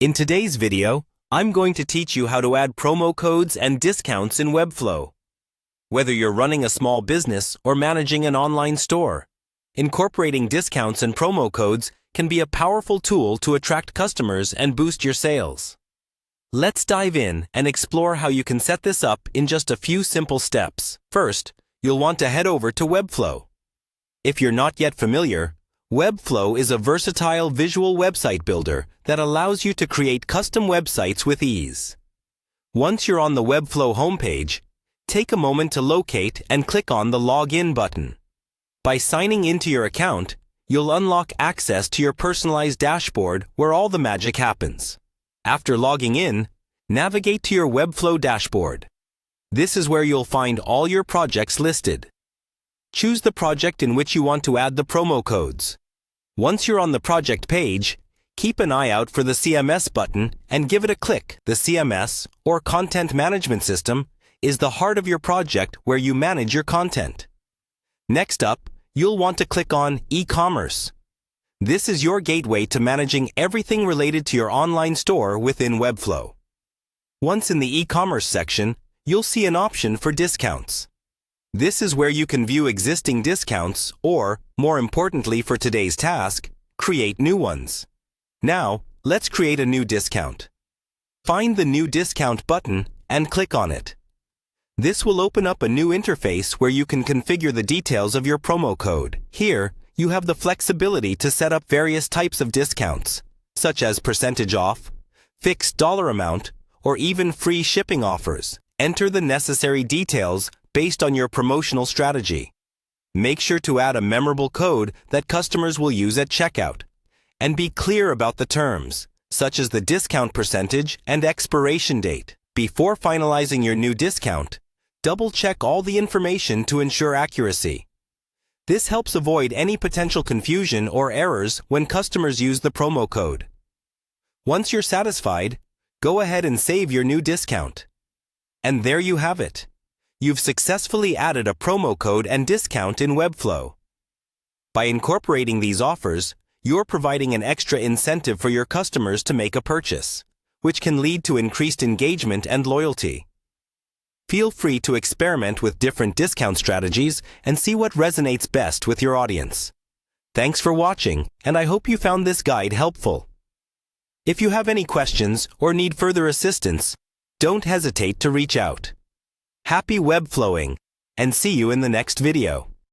In today's video, I'm going to teach you how to add promo codes and discounts in Webflow. Whether you're running a small business or managing an online store, incorporating discounts and promo codes can be a powerful tool to attract customers and boost your sales. Let's dive in and explore how you can set this up in just a few simple steps. First, you'll want to head over to Webflow. If you're not yet familiar, Webflow is a versatile visual website builder that allows you to create custom websites with ease. Once you're on the Webflow homepage, take a moment to locate and click on the Login button. By signing into your account, you'll unlock access to your personalized dashboard where all the magic happens. After logging in, navigate to your Webflow dashboard. This is where you'll find all your projects listed. Choose the project in which you want to add the promo codes. Once you're on the project page, keep an eye out for the CMS button and give it a click. The CMS, or Content Management System, is the heart of your project where you manage your content. Next up, you'll want to click on E-commerce. This is your gateway to managing everything related to your online store within Webflow. Once in the e-commerce section, you'll see an option for discounts. This is where you can view existing discounts or, more importantly for today's task, create new ones. Now, let's create a new discount. Find the New Discount button and click on it. This will open up a new interface where you can configure the details of your promo code. Here, you have the flexibility to set up various types of discounts, such as percentage off, fixed dollar amount, or even free shipping offers. Enter the necessary details based on your promotional strategy. Make sure to add a memorable code that customers will use at checkout, and be clear about the terms, such as the discount percentage and expiration date. Before finalizing your new discount, double-check all the information to ensure accuracy. This helps avoid any potential confusion or errors when customers use the promo code. Once you're satisfied, go ahead and save your new discount. And there you have it. You've successfully added a promo code and discount in Webflow. By incorporating these offers, you're providing an extra incentive for your customers to make a purchase, which can lead to increased engagement and loyalty. Feel free to experiment with different discount strategies and see what resonates best with your audience. Thanks for watching, and I hope you found this guide helpful. If you have any questions or need further assistance, don't hesitate to reach out. Happy Webflowing, and see you in the next video.